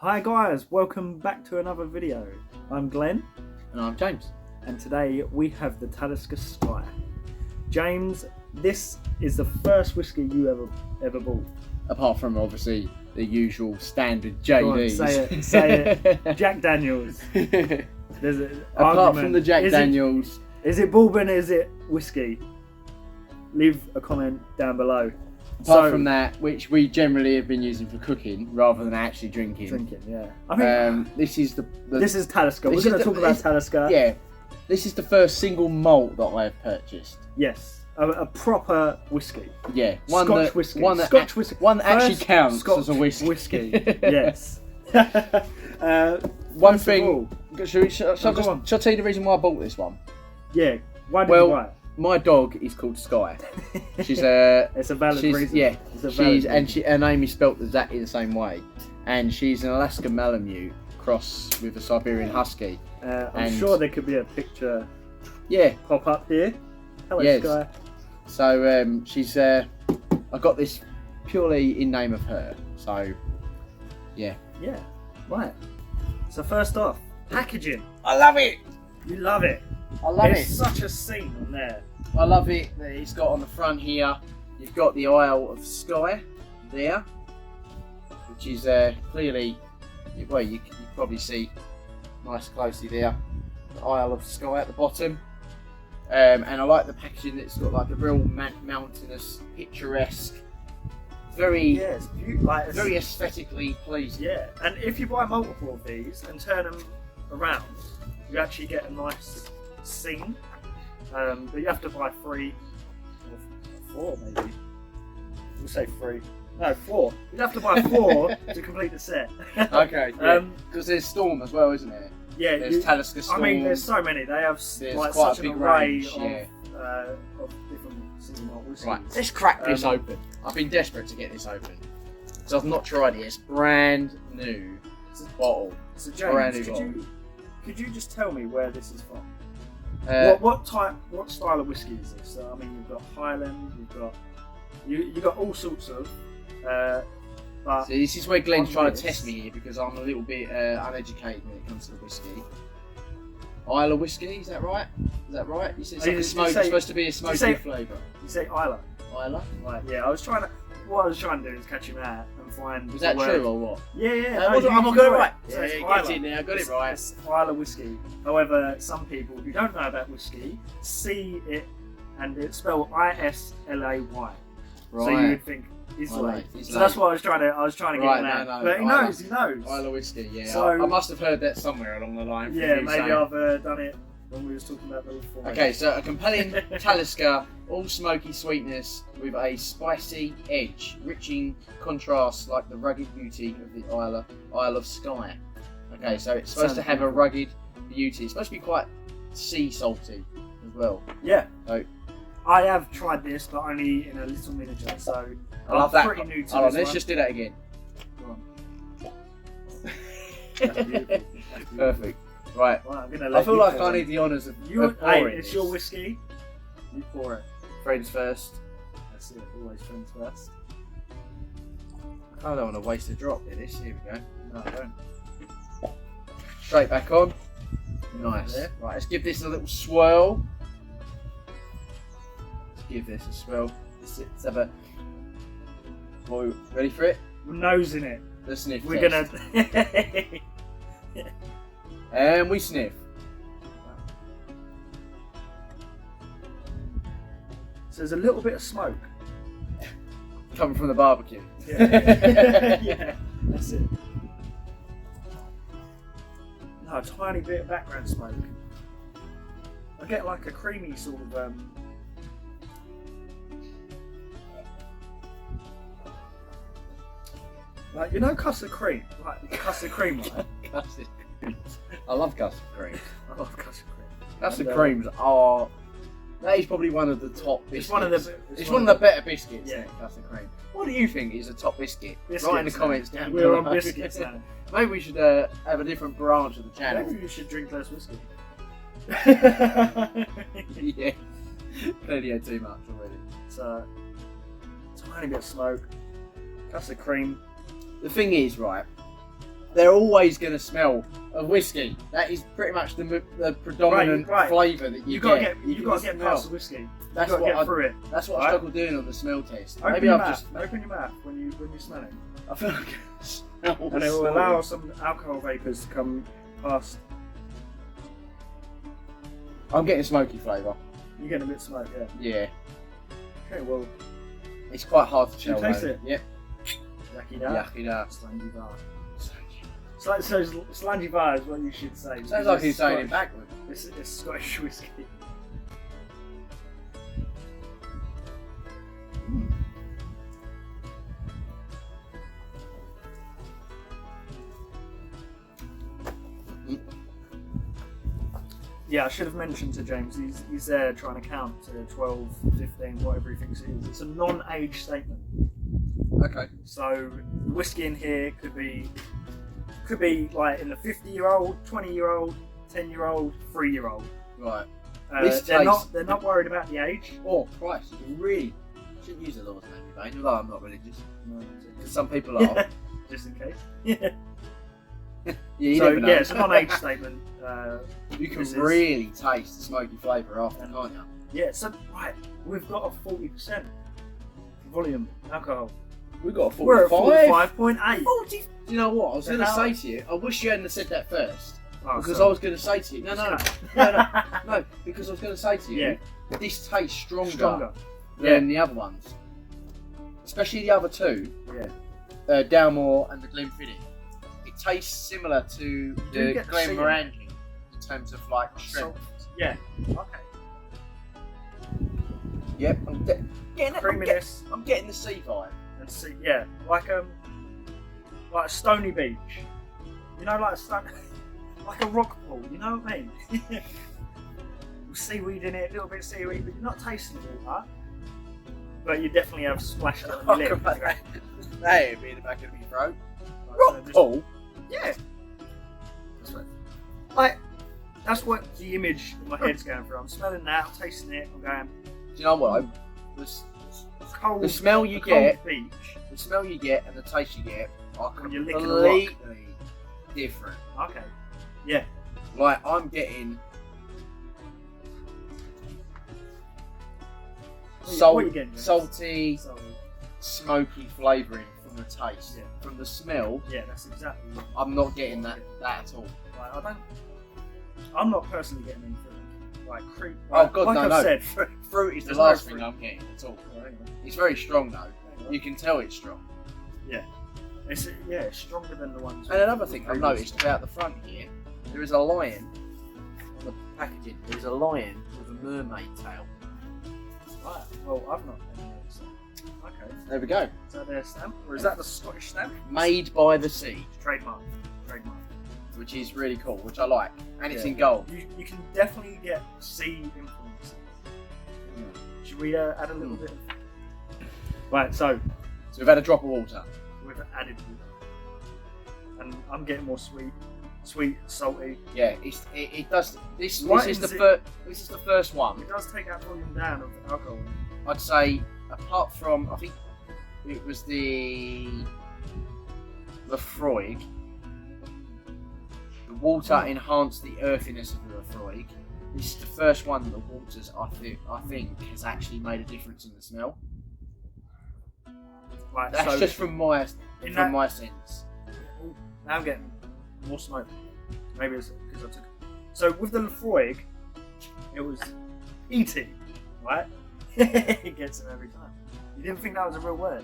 Hi guys, welcome back to another video. I'm Glenn. And I'm James. And today we have the Talisker Skye. James, this is the first whiskey you ever bought. Apart from obviously the usual standard Go on, JDs. say it. Jack Daniels. There's an Apart argument. from the Jack Daniels. Is it bourbon, is it whiskey? Leave a comment down below. Apart from that, which we generally have been using for cooking rather than actually drinking. Yeah. I mean, this is this is Talisker. We're going to talk about Talisker. Yeah. This is the first single malt that I have purchased. Yes. A proper whiskey. Yeah. Scotch whisky. One that actually counts Scotch as a whiskey. Yes. One thing. Shall I tell you the reason why I bought this one? Yeah. Why did you buy it? My dog is called Skye. She's a. It's a valid reason. Yeah. Her name is spelt exactly the same way, and she's an Alaska Malamute cross with a Siberian Husky. I'm sure there could be a picture. Yeah. Pop up here. Hello, yes. Skye. So she's. I got this purely in name of her. So. Yeah. Yeah. Right. So first off, packaging. I love it. You love it. I love it. It's such a scene on there. I love it that it's got on the front here. You've got the Isle of Skye there, which is clearly, well, you can probably see nice closely there, the Isle of Skye at the bottom. And I like the packaging. It's got like a real mountainous, picturesque, very very aesthetically pleasing. Yeah, and if you buy multiple of these and turn them around, you actually get a nice scene. But you have to buy 3 or 4 maybe. We'll say 3. No, 4. You'd have to buy 4 to complete the set. Okay. Because there's Storm as well, isn't there? Yeah. There's Talisker Storm. I mean, there's so many. They have like quite such a big an array range, of different single malt whiskeys. Right, let's crack this open. I've been desperate to get this open because I've not tried it. It's brand new bottle. So James, could you just tell me where this is from? What style of whiskey is this? So, I mean, you've got Highland, you've got all sorts of. But see, this is where Glenn's trying to test me here because I'm a little bit uneducated when it comes to the whiskey. Isla whiskey, is that right? Is that right? You said it's supposed to be a smoky flavour. You say Isla. Isla? Right. Yeah, what I was trying to do is catch him out and find. Was that true or what? Yeah. I got it right. So yeah, get in there. I got it right. It's Isla whiskey. However, some people who don't know about whiskey see it and it's spelled Islay. Right. So you would think Islay. So that's what I was trying to get him out. But he knows. Isla whiskey. Yeah. So, I must have heard that somewhere along the line. Yeah, maybe I've done it when we was talking about the before. Okay, so a compelling Talisker, all smoky sweetness with a spicy edge, rich in contrast like the rugged beauty of the Isle of Skye. Okay, so it's supposed to have a rugged beauty. It's supposed to be quite sea salty as well. Yeah. So, I have tried this, but only in a little miniature, so I love that. Pretty new to Hold on, this let's one. just do that again. Go on. Perfect. Right. I'm gonna let I feel like I need the honours of pouring it's this. your whiskey. You pour it. Friends first. That's it. Always friends first. I don't want to waste a drop in this. Here we go. No, I don't. Straight back on. Nice. There. Right, let's give this a little swirl. Let's give this a swirl. Let's have a... Well, ready for it? We're nosing it. The sniff We're test. gonna. And we sniff. So there's a little bit of smoke. Coming from the barbecue. Yeah. Yeah, that's it. No, a tiny bit of background smoke. I get like a creamy sort of like, you know, custard cream, like custard cream, right? Custard creams. I love custard creams. I love custard cream. Custard creams are. That is probably one of the top biscuits. It's one of the better biscuits. Yeah. Custard cream. What do you think is a top biscuit? Biscuits, Write in the comments down We're below. on biscuits now. Maybe we should have a different branch of the channel. Maybe you should drink less whiskey. Yeah. Clearly had too much already. So, tiny bit of smoke, custard cream. The thing is, right, they're always going to smell of whiskey. That is pretty much the predominant flavour that you get. You've got to get past the whiskey. That's You've got to get through it. That's what I struggle doing on the smell test. Open your mouth when you smell it. I feel like and it will allow some alcohol vapours to come past. I'm getting smoky flavour. You're getting a bit smoke, yeah. Yeah. Okay, well, it's quite hard to tell. Taste it. Yep. Yucky da. Yucky da. Slangy bar. So slangy bar is what you should say. Sounds like he's saying it backwards. It's Scotch whisky. Yeah, I should have mentioned to James, he's there trying to count to 12, 15, whatever he thinks it is. It's a non-age statement. Okay. So the whiskey in here could be like in the 50-year-old, 20-year-old, 10-year-old, 3-year-old. Right. They're not worried about the age. Oh, Christ! You really shouldn't use the laws, maybe, although I'm not religious. Because some people are. Just in case. Yeah. You never know. Yeah, it's a non-age statement. You can really taste the smoky flavour after, can't you? Yeah, so we've got a 40% volume alcohol. We've got a 45. We're at 45.8. 40. Do you know what? I was going to say to you, I wish you hadn't said that first. Because sorry. I was going to say to you, no, because I was going to say to you, this tastes stronger than the other ones. Especially the other two, Dalmore and the Glenfiddich. It tastes similar to the Glenmorangie in terms of like strength. Yeah. Okay. Yep. I'm getting the sea vibe. And see, yeah, like a stony beach. You know, like a rock pool. You know what I mean? With seaweed in it, a little bit of seaweed, but you're not tasting water. But you definitely have splashed on your lip. That would be in the back of my throat. Rock pool. Yeah. That's what the image in my head's going through. I'm smelling that, I'm tasting it, I'm going. Do you know what? The smell you get, beach. the smell you get, and the taste you get are completely different. Okay. Yeah. Like I'm getting salty, smoky flavouring from the taste. Yeah. From the smell, that's exactly. I'm not getting that at all. I'm not personally getting anything like fruit. Oh God, like no. I've said, fruit is the last thing I'm getting at all. It's very strong though. You can tell it's strong. Yeah. It's stronger than the ones. And another thing I've noticed about the front here, there is a lion on the packaging. There's a lion with a mermaid tail. Right. Well, I've not noticed that. Okay. There we go. Is that their stamp, or is that the Scottish stamp? Made by the sea. Trademark. Which is really cool, which I like, and it's in gold. You can definitely get sea influences. Should we add a little bit? Right. So we've had a drop of water. We've added water, and I'm getting more sweet, salty. Yeah, it does. This is the first one. It does take that volume down of alcohol. I'd say, apart from, I think it was the Lafroig. The water enhanced the earthiness of the Lafroig. This is the first one that the waters I think has actually made a difference in the smell. Right, that's just from my sense. Now I'm getting more smoke. Maybe it's because I took it. So with the Lafroig, it was eating, right? It gets him every time. You didn't think that was a real word.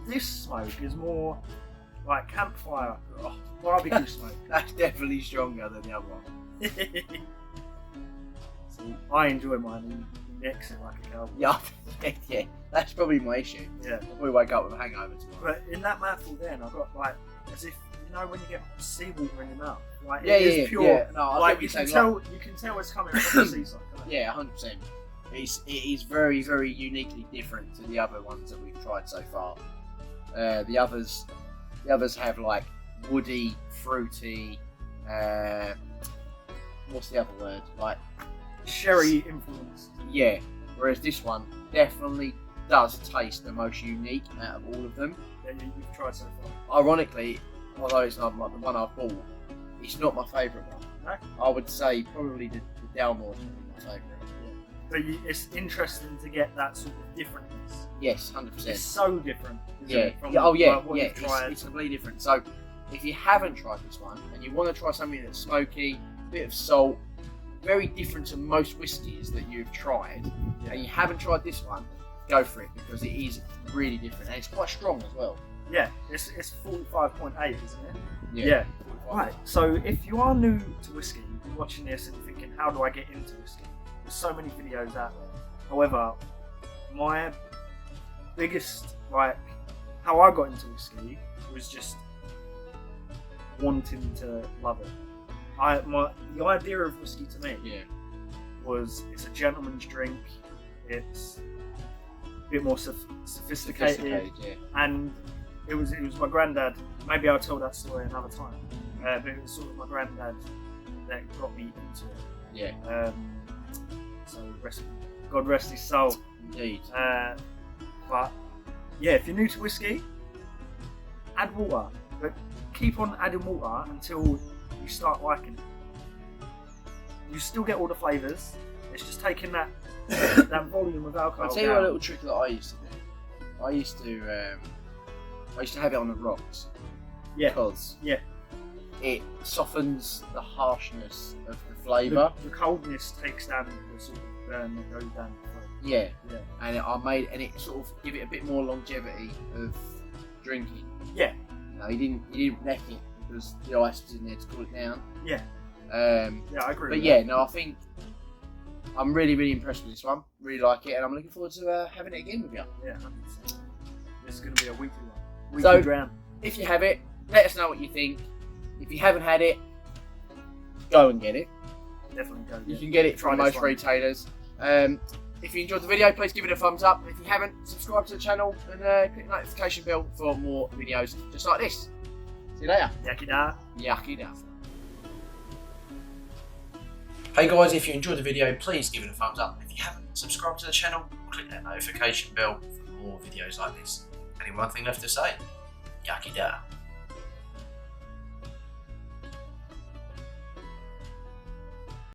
This smoke is more like campfire, barbecue smoke. That's definitely stronger than the other one. So I enjoy mine and mix it like a cowboy. Yeah, that's probably my issue. Yeah. I'll probably wake up with a hangover tomorrow. But in that mouthful then, I got like, as if, you know when you get seawater in your mouth? Like, it is pure. Yeah. No, like you can tell it's coming from the seaside. Yeah, 100%. It is very, very uniquely different to the other ones that we've tried so far. The others have like woody, fruity, what's the other word? Like sherry influence. Yeah. Whereas this one definitely does taste the most unique out of all of them. That you've tried so far. Ironically, although it's not like the one I bought, it's not my favourite one. No? I would say probably the Dalmore's my favourite. But it's interesting to get that sort of differentness. Yes, 100%. It's so different. isn't Yeah. it, from Oh yeah. what Yeah. you've tried. It's completely different. So, if you haven't tried this one and you want to try something that's smoky, bit of salt, very different to most whiskies that you've tried, and you haven't tried this one, go for it because it is really different and it's quite strong as well. Yeah, it's 45.8, isn't it? Yeah. Right. So if you are new to whiskey, you're watching this and you're thinking, how do I get into whiskey? There's so many videos out there. However, my biggest, how I got into whiskey was just wanting to love it. The idea of whiskey to me was it's a gentleman's drink. It's a bit more sophisticated. And it was my granddad. Maybe I'll tell that story another time. But it was sort of my granddad that got me into it. Yeah. So God rest his soul. Indeed. But yeah, if you're new to whiskey, add water. But keep on adding water until you start liking it. You still get all the flavours. It's just taking that volume of alcohol. I'll tell you a little trick that I used to do. I used to have it on the rocks. Yeah. Because yeah, it softens the harshness of the flavour. The coldness takes down the sort of burn that goes down the throat. Yeah. Yeah. And it sort of give it a bit more longevity of drinking. Yeah. No, he didn't wreck it because the ice was in there to cool it down. Yeah. Yeah, I agree. But with yeah, that. no, I think I'm really, really impressed with this one. Really like it, and I'm looking forward to having it again with you. Yeah, 100%. This is going to be a weekly one. So- Weekly dram. If you have it, let us know what you think. If you haven't had it, go and get it. Definitely go. You can get it Try from this most one. retailers. If you enjoyed the video, please give it a thumbs up. If you haven't, subscribe to the channel and click the notification bell for more videos just like this. See you later. Yaki da. Yucky da. Hey guys, if you enjoyed the video, please give it a thumbs up. If you haven't subscribed to the channel, click that notification bell for more videos like this. Only one thing left to say. Yucky da.